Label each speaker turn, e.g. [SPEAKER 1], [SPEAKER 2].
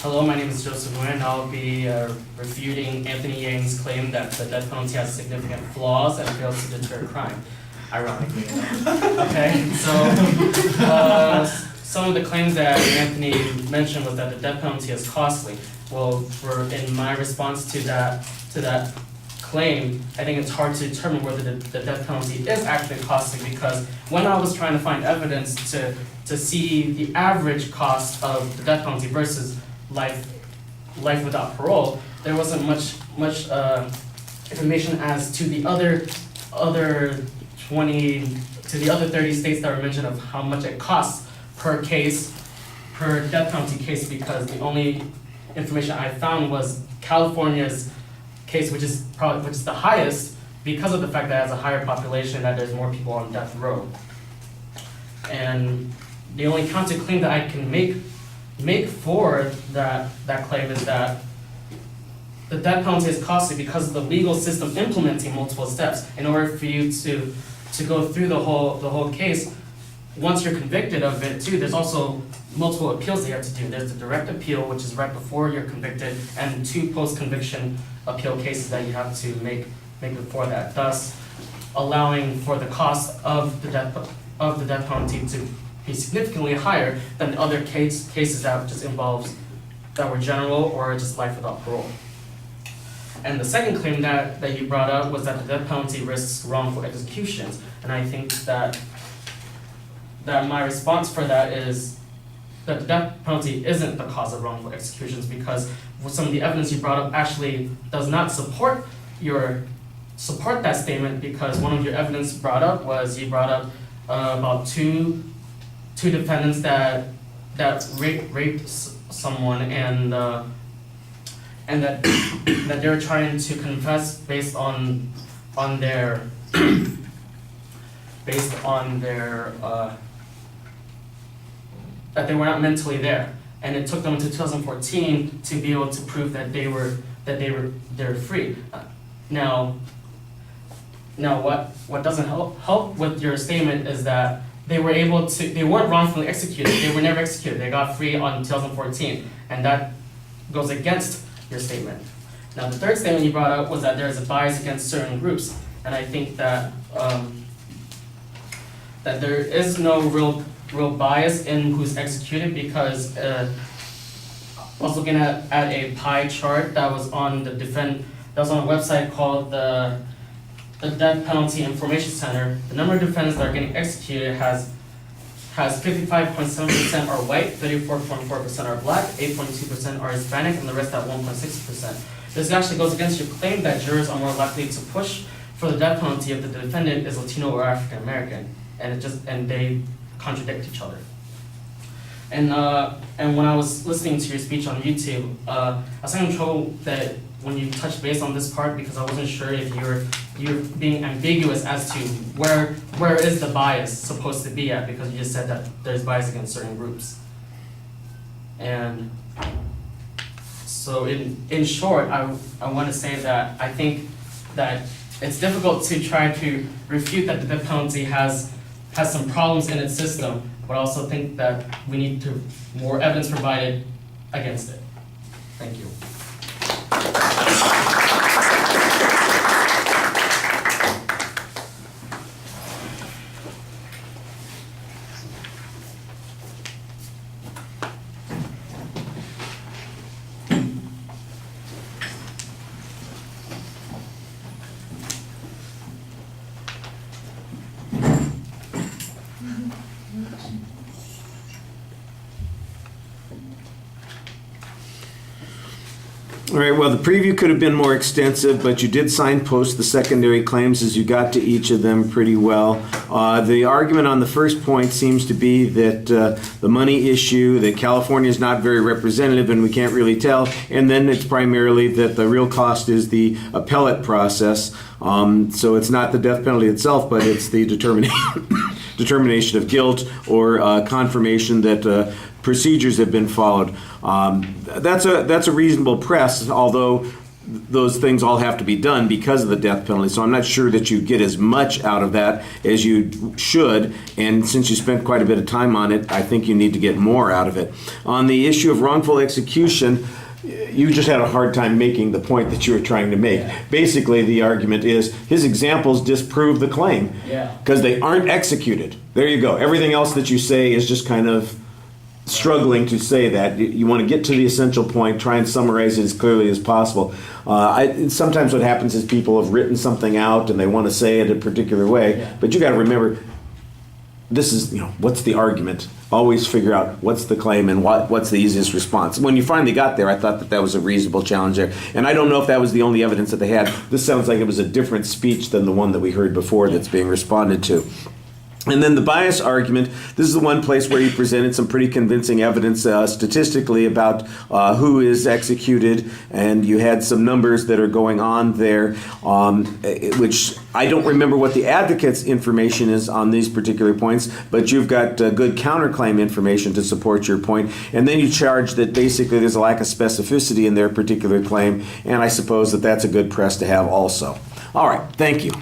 [SPEAKER 1] Hello, my name is Joseph Nguyen, and I'll be refuting Anthony Yang's claim that the death penalty has significant flaws and fails to deter crime. Ironically enough. Okay, so some of the claims that Anthony mentioned was that the death penalty is costly. Well, in my response to that claim, I think it's hard to determine whether the death penalty is actually costly, because when I was trying to find evidence to see the average cost of the death penalty versus life without parole, there wasn't much information as to the other 30 states that were mentioned of how much it costs per death penalty case, because the only information I found was California's case, which is the highest because of the fact that it has a higher population, that there's more people on death row. And the only counterclaim that I can make for that claim is that the death penalty is costly because of the legal system implementing multiple steps. In order for you to go through the whole case, once you're convicted of it too, there's also multiple appeals that you have to do. There's the direct appeal, which is right before you're convicted, and 2 post-conviction appeal cases that you have to make before that, thus allowing for the cost of the death penalty to be significantly higher than the other cases that were general or just life without parole. And the second claim that you brought up was that the death penalty risks wrongful executions, and I think that my response for that is that the death penalty isn't the cause of wrongful executions, because some of the evidence you brought up actually does not support that statement, because one of your evidence brought up was you brought up about two defendants that raped someone, and that they were trying to confess based on their that they were not mentally there, and it took them until 2014 to be able to prove that they were free. Now what doesn't help with your statement is that they weren't wrongfully executed. They were never executed. They got free on 2014, and that goes against your statement. Now, the third statement you brought up was that there is a bias against certain groups, and I think that that there is no real bias in who's executed, because I was looking at a pie chart that was on a website called the Death Penalty Information Center. The number of defendants that are getting executed has 55.7% are white, 34.4% are black, 8.2% are Hispanic, and the rest at 1.6%. This actually goes against your claim that jurors are more likely to push for the death penalty if the defendant is Latino or African American, and they contradict each other. And when I was listening to your speech on YouTube, I was having trouble that when you touched base on this part, because I wasn't sure if you're being ambiguous as to where is the bias supposed to be at, because you just said that there's bias against certain groups. And so in short, I want to say that I think that it's difficult to try to refute that the death penalty has some problems in its system, but I also think that we need more evidence provided against it. Thank you.
[SPEAKER 2] All right, well, the preview could have been more extensive, but you did signpost the secondary claims as you got to each of them pretty well. The argument on the first point seems to be that the money issue, that California is not very representative and we can't really tell, and then it's primarily that the real cost is the appellate process. So it's not the death penalty itself, but it's the determination of guilt or confirmation that procedures have been followed. That's a reasonable press, although those things all have to be done because of the death penalty. So I'm not sure that you get as much out of that as you should. And since you spent quite a bit of time on it, I think you need to get more out of it. On the issue of wrongful execution, you just had a hard time making the point that you were trying to make. Basically, the argument is his examples disprove the claim because they aren't executed. There you go. Everything else that you say is just kind of struggling to say that. You want to get to the essential point, try and summarize it as clearly as possible. Sometimes what happens is people have written something out and they want to say it a particular way, but you got to remember, this is, what's the argument? Always figure out what's the claim and what's the easiest response. When you finally got there, I thought that was a reasonable challenge there. And I don't know if that was the only evidence that they had. This sounds like it was a different speech than the one that we heard before that's being responded to. And then the bias argument, this is the one place where you presented some pretty convincing evidence statistically about who is executed, and you had some numbers that are going on there, which I don't remember what the advocate's information is on these particular points, but you've got good counterclaim information to support your point. And then you charge that basically there's a lack of specificity in their particular claim, and I suppose that that's a good press to have also. All right, thank you.